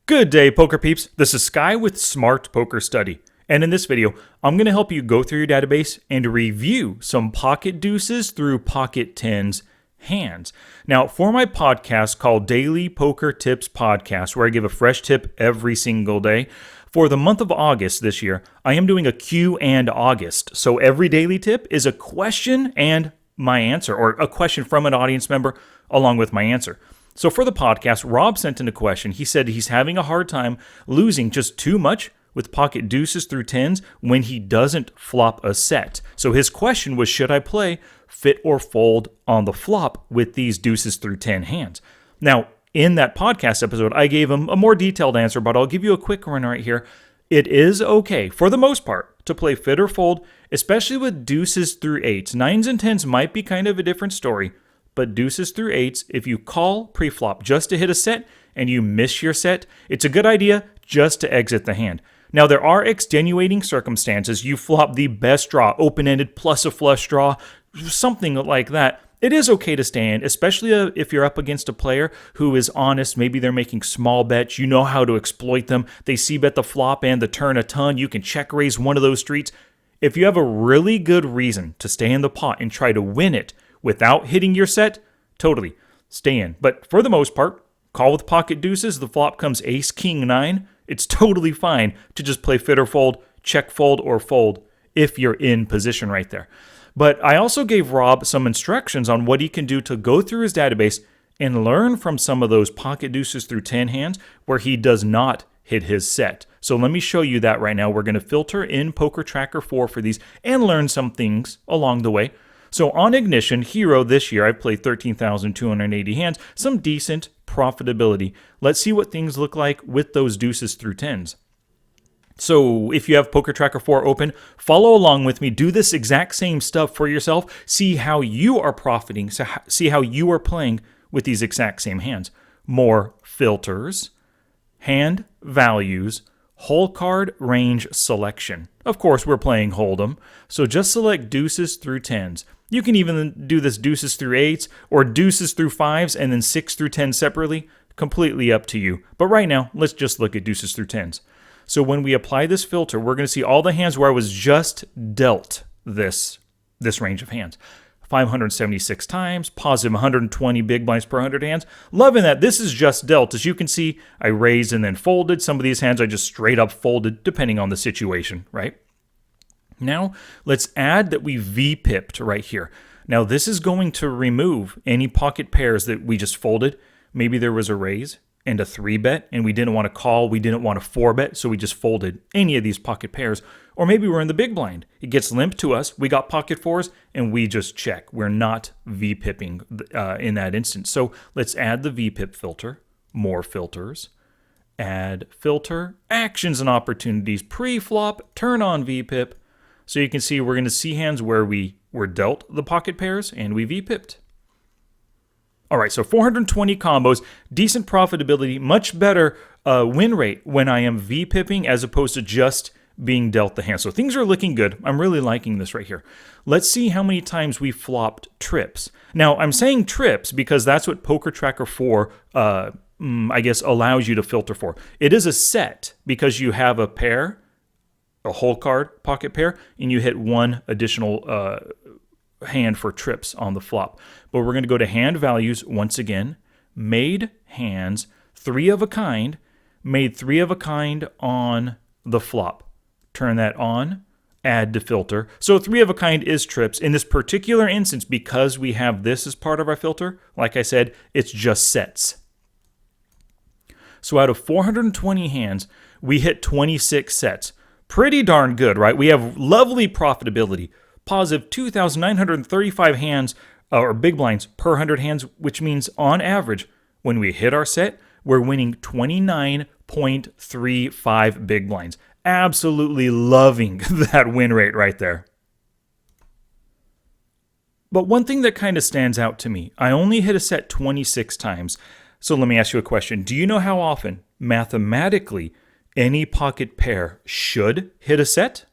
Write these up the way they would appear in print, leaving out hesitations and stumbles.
Good day, poker peeps. This is Sky with Smart Poker Study. And in this video, I'm going to help you go through your database and review some pocket deuces through pocket tens hands. Now, for my podcast called Daily Poker Tips Podcast, where I give a fresh tip every single day, for the month of August this year, I am doing a Q and August. So every daily tip is a question and my answer, or a question from an audience member along with my answer. So for the podcast, Rob sent in a question. He said he's having a hard time losing just too much with pocket deuces through tens when he doesn't flop a set. So his question was, should I play fit or fold on the flop with these deuces through 10 hands? Now, in that podcast episode, I gave him a more detailed answer, but I'll give you a quick run right here. It is okay, for the most part, to play fit or fold, especially with deuces through eights. Nines and tens might be kind of a different story. But deuces through eights, if you call pre-flop just to hit a set and you miss your set, it's a good idea just to exit the hand. Now, there are extenuating circumstances. You flop the best draw, open-ended plus a flush draw, something like that. It is okay to stay in, especially if you're up against a player who is honest. Maybe they're making small bets. You know how to exploit them. They c-bet the flop and the turn a ton. You can check raise one of those streets. If you have a really good reason to stay in the pot and try to win it, without hitting your set, totally stay in. But for the most part, call with pocket deuces, the flop comes ace, king, nine. It's totally fine to just play fit or fold, check fold, or fold if you're in position right there. But I also gave Rob some instructions on what he can do to go through his database and learn from some of those pocket deuces through 10 hands where he does not hit his set. So let me show you that right now. We're going to filter in PokerTracker 4 for these and learn some things along the way. So on Ignition, Hero this year, I've played 13,280 hands, some decent profitability. Let's see what things look like with those deuces through tens. So if you have PokerTracker 4 open, follow along with me. Do this exact same stuff for yourself. See how you are profiting. So see how you are playing with these exact same hands. More filters, hand values, whole card range selection. Of course, we're playing Hold'em, so just select deuces through tens. You can even do this deuces through eights or deuces through fives and then 6 through 10 separately. Completely up to you. But right now, let's just look at deuces through tens. So when we apply this filter, we're going to see all the hands where I was just dealt this range of hands. 576 times, positive 120 big blinds per 100 hands. Loving that. This is just dealt. As you can see, I raised and then folded. Some of these hands I just straight up folded, depending on the situation, right? Now, let's add that we VPIPed right here. Now, this is going to remove any pocket pairs that we just folded. Maybe there was a raise and a 3-bet, and we didn't want to call, we didn't want a 4-bet, so we just folded any of these pocket pairs. Or maybe we're in the big blind. It gets limp to us, we got pocket fours, and we just check. We're not VPIPing in that instance. So let's add the VPIP filter, more filters, add filter, actions and opportunities, pre-flop, turn on VPIP. So you can see we're going to see hands where we were dealt the pocket pairs and we VPIPed. All right, so 420 combos, decent profitability, much better win rate when I am VPIPing as opposed to just being dealt the hand. So things are looking good. I'm really liking this right here. Let's see how many times we flopped trips. Now, I'm saying trips because that's what PokerTracker 4, I guess, allows you to filter for. It is a set because you have a pair, a whole card pocket pair, and you hit one additional hand for trips on the flop. But we're going to go to hand values once again, made hands, 3 of a kind, made 3 of a kind on the flop. Turn that on, add to filter. So 3 of a kind is trips. In this particular instance, because we have this as part of our filter, like I said, it's just sets. So out of 420 hands, we hit 26 sets. Pretty darn good, right? We have lovely profitability. Positive 2,935 hands or big blinds per 100 hands, which means on average, when we hit our set, we're winning 29.35 big blinds. Absolutely loving that win rate right there. But one thing that kind of stands out to me, I only hit a set 26 times. So let me ask you a question. Do you know how often, mathematically, any pocket pair should hit a set?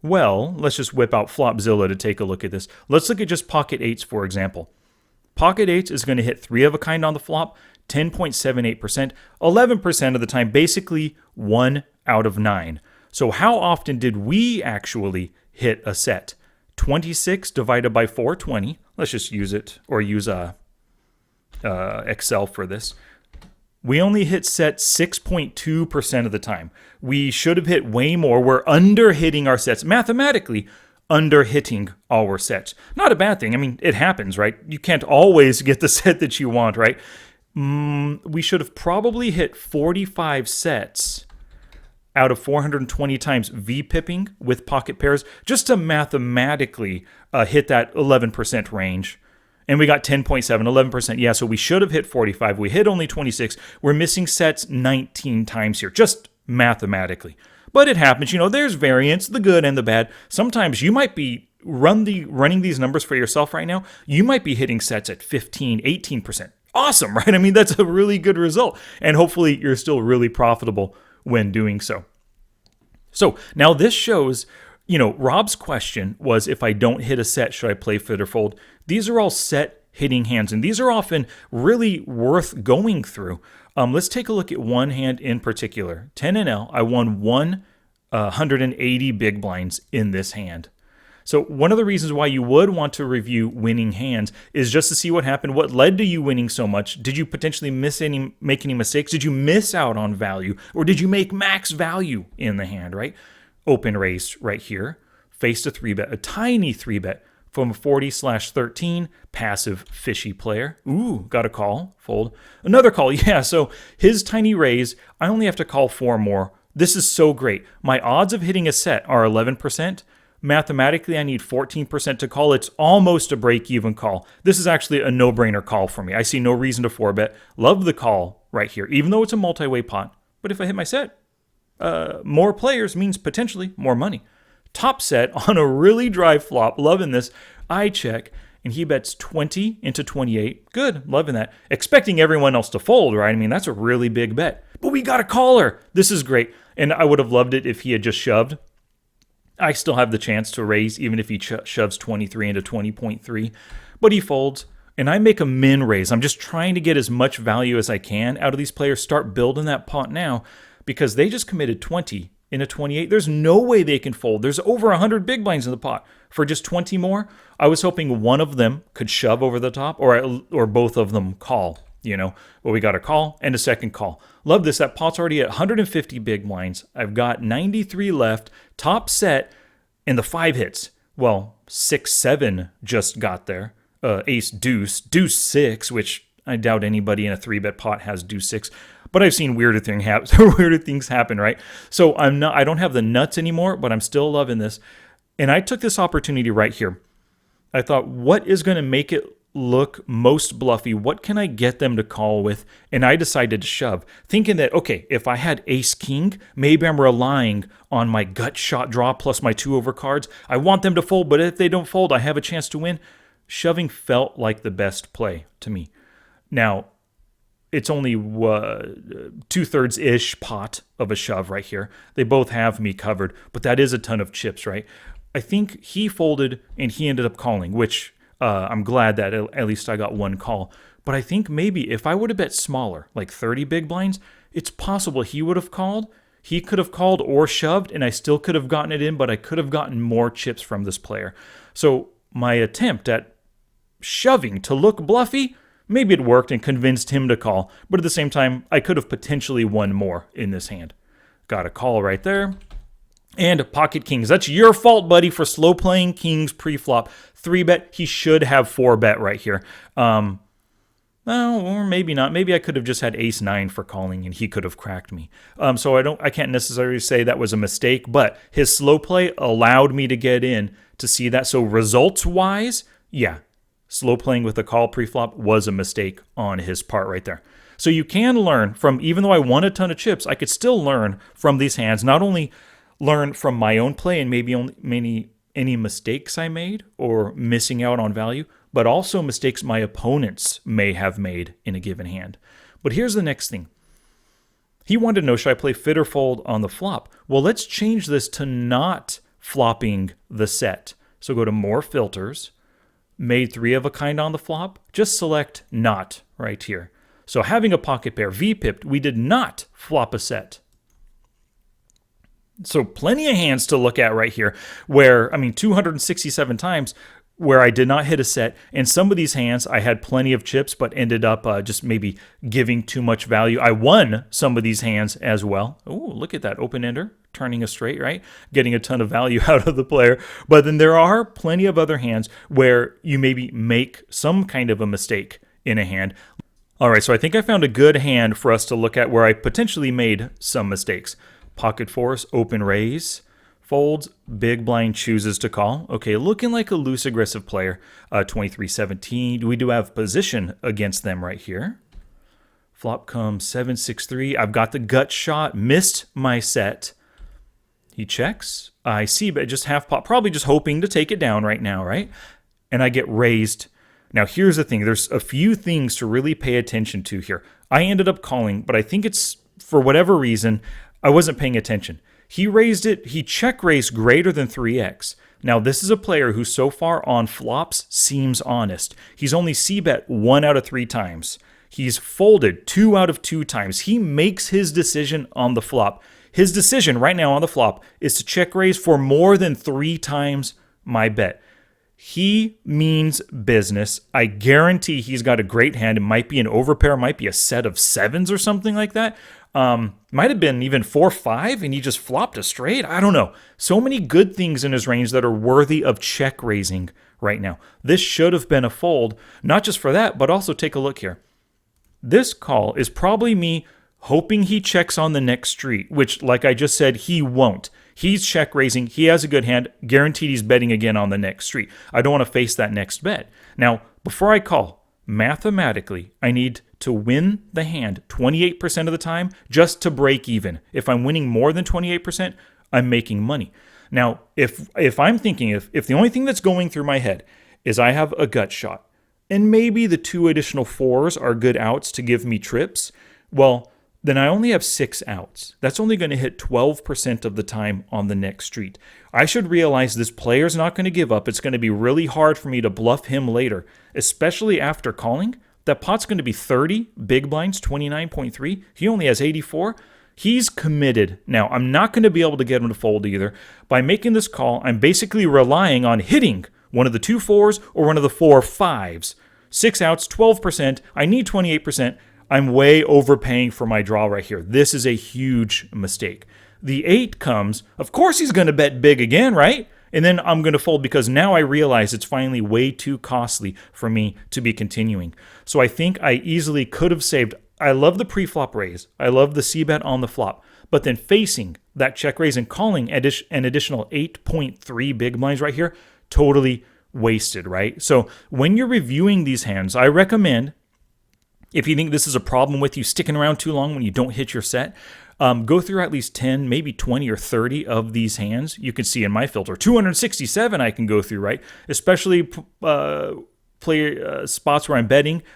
Well, let's just whip out Flopzilla to take a look at this. Let's look at just pocket eights, for example. Pocket eights is going to hit 3 of a kind on the flop, 10.78%, 11% of the time, basically 1 out of 9. So how often did we actually hit a set? 26 divided by 420. Let's just use it, or use Excel for this. We only hit set 6.2% of the time. We should have hit way more. We're under hitting our sets. Mathematically, under hitting our sets. Not a bad thing. I mean, it happens, right? You can't always get the set that you want, right? We should have probably hit 45 sets out of 420 times VPIPing with pocket pairs, just to mathematically hit that 11% range. And we got 10.7, 11%. Yeah, so we should have hit 45. We hit only 26. We're missing sets 19 times here, just mathematically. But it happens. You know, there's variance, the good and the bad. Sometimes you might be running these numbers for yourself right now. You might be hitting sets at 15, 18%. Awesome, right? I mean, that's a really good result. And hopefully you're still really profitable when doing so. So now this shows, you know, Rob's question was, if I don't hit a set, should I play fit or fold? These are all set hitting hands, and these are often really worth going through. Let's take a look at one hand in particular. 10 and L, I won 180 big blinds in this hand. So one of the reasons why you would want to review winning hands is just to see what happened, what led to you winning so much. Did you potentially make any mistakes? Did you miss out on value? Or did you make max value in the hand, right? Open raised right here. Faced a 3-bet, a tiny 3-bet from a 40/13 passive fishy player. Ooh, got a call, fold. Another call, yeah, so his tiny raise, I only have to call 4 more. This is so great. My odds of hitting a set are 11%. Mathematically, I need 14% to call. It's almost a break-even call. This is actually a no-brainer call for me. I see no reason to 4-bet. Love the call right here, even though it's a multi-way pot. But if I hit my set, more players means potentially more money. Top set on a really dry flop. Loving this. I check, and he bets 20 into 28. Good, loving that. Expecting everyone else to fold, right? I mean, that's a really big bet. But we got a caller. This is great. And I would have loved it if he had just shoved. I still have the chance to raise even if he shoves 23 into 20.3. But he folds, and I make a min raise. I'm just trying to get as much value as I can out of these players. Start building that pot now because they just committed 20 into 28. There's no way they can fold. There's over 100 big blinds in the pot. For just 20 more, I was hoping one of them could shove over the top or both of them call, you know. Well, we got a call and a second call. Love this. That pot's already at 150 big blinds. I've got 93 left. Top set, and the 5 hits. Well, 6, 7 just got there. Ace, deuce, deuce 6, which I doubt anybody in a 3-bet pot has deuce 6. But I've seen weirder things happen, right? So I don't have the nuts anymore, but I'm still loving this. And I took this opportunity right here. I thought, what is going to make it look most bluffy? What can I get them to call with? And I decided to shove, thinking that, okay, if I had ace king, maybe I'm relying on my gut shot draw plus my 2 over cards. I want them to fold, but if they don't fold, I have a chance to win. Shoving felt like the best play to me. Now, it's only 2/3-ish pot of a shove right here. They both have me covered, but that is a ton of chips, right? I think he folded and he ended up calling, which I'm glad that at least I got one call. But I think maybe if I would have bet smaller, like 30 big blinds, it's possible he would have called. He could have called or shoved, and I still could have gotten it in, but I could have gotten more chips from this player. So my attempt at shoving to look bluffy, maybe it worked and convinced him to call. But at the same time, I could have potentially won more in this hand. Got a call right there. And pocket kings. That's your fault, buddy, for slow playing kings pre-flop. 3-bet. He should have 4-bet right here. No, or maybe not. Maybe I could have just had ace 9 for calling and he could have cracked me. So I can't necessarily say that was a mistake, but his slow play allowed me to get in to see that. So results-wise, yeah, slow playing with a call pre-flop was a mistake on his part right there. So you can learn from, even though I won a ton of chips, I could still learn from these hands, not only learn from my own play and maybe any mistakes I made or missing out on value, but also mistakes my opponents may have made in a given hand. But here's the next thing. He wanted to know, should I play fit or fold on the flop? Well, let's change this to not flopping the set. So go to more filters, made 3 of a kind on the flop, just select not right here. So having a pocket pair VPIP'd, we did not flop a set. So plenty of hands to look at right here where, 267 times where I did not hit a set. And some of these hands, I had plenty of chips, but ended up just maybe giving too much value. I won some of these hands as well. Oh, look at that open-ender, turning a straight, right? Getting a ton of value out of the player. But then there are plenty of other hands where you maybe make some kind of a mistake in a hand. All right, so I think I found a good hand for us to look at where I potentially made some mistakes. Pocket fours, open raise, folds, big blind chooses to call. Okay, looking like a loose aggressive player. 23-17. We do have position against them right here. Flop comes 7-6-3. I've got the gut shot. Missed my set. He checks. I see, but just half pot. Probably just hoping to take it down right now, right? And I get raised. Now, here's the thing. There's a few things to really pay attention to here. I ended up calling, but I think it's, for whatever reason, I wasn't paying attention. He raised it. He check raised greater than 3x. Now, this is a player who so far on flops seems honest. He's only c-bet 1 out of 3 times. He's folded 2 out of 2 times. He makes his decision on the flop. His decision right now on the flop is to check raise for more than 3 times my bet. He means business. I guarantee he's got a great hand. It might be an overpair, might be a set of 7s or something like that. Might have been even 4-5 and he just flopped a straight. I don't know. So many good things in his range that are worthy of check raising right now. This should have been a fold, not just for that, but also take a look here. This call is probably me hoping he checks on the next street, which, like I just said, he won't. He's check raising. He has a good hand. Guaranteed he's betting again on the next street. I don't want to face that next bet. Now, before I call, mathematically, I need to win the hand 28% of the time just to break even. If I'm winning more than 28%, I'm making money. Now, if I'm thinking, if the only thing that's going through my head is I have a gut shot, and maybe the 2 additional 4s are good outs to give me trips, well, then I only have 6 outs. That's only going to hit 12% of the time on the next street. I should realize this player's not going to give up. It's going to be really hard for me to bluff him later, especially after calling. That pot's going to be 30, big blinds, 29.3. He only has 84. He's committed. Now, I'm not going to be able to get him to fold either. By making this call, I'm basically relying on hitting one of the 2 4s or one of the 4 5s. 6 outs, 12%. I need 28%. I'm way overpaying for my draw right here. This is a huge mistake. The 8 comes. Of course he's going to bet big again, right? And then I'm going to fold because now I realize it's finally way too costly for me to be continuing. So I think I easily could have saved. I love the pre-flop raise. I love the c-bet on the flop. But then facing that check raise and calling an additional 8.3 big blinds right here, totally wasted, right? So when you're reviewing these hands, I recommend, if you think this is a problem with you sticking around too long when you don't hit your set, go through at least 10, maybe 20 or 30 of these hands. You can see in my filter, 267 I can go through, right? Especially spots where I'm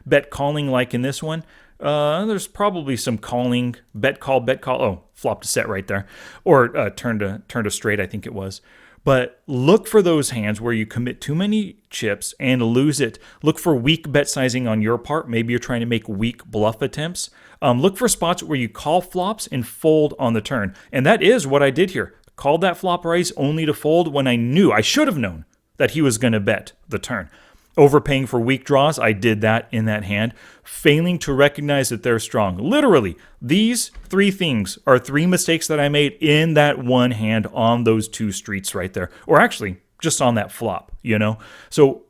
bet calling like in this one. There's probably some calling, bet call. Oh, flopped a set right there. Or turned a straight, I think it was. But look for those hands where you commit too many chips and lose it. Look for weak bet sizing on your part. Maybe you're trying to make weak bluff attempts. Look for spots where you call flops and fold on the turn. And that is what I did here. Called that flop raise only to fold when I should have known that he was going to bet the turn. Overpaying for weak draws, I did that in that hand. Failing to recognize that they're strong. Literally, these 3 things are 3 mistakes that I made in that one hand on those 2 streets right there. Or actually, just on that flop, you know? So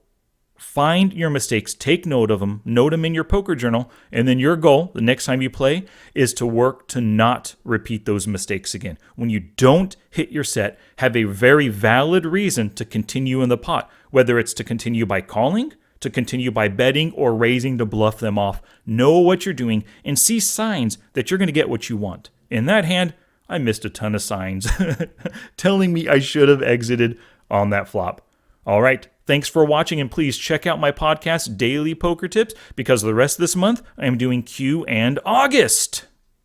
find your mistakes, take note of them, note them in your poker journal, and then your goal the next time you play is to work to not repeat those mistakes again. When you don't hit your set, have a very valid reason to continue in the pot, whether it's to continue by calling, to continue by betting, or raising to bluff them off. Know what you're doing and see signs that you're going to get what you want. In that hand, I missed a ton of signs telling me I should have exited on that flop. All right. Thanks for watching, and please check out my podcast, Daily Poker Tips, because the rest of this month I am doing Q and August.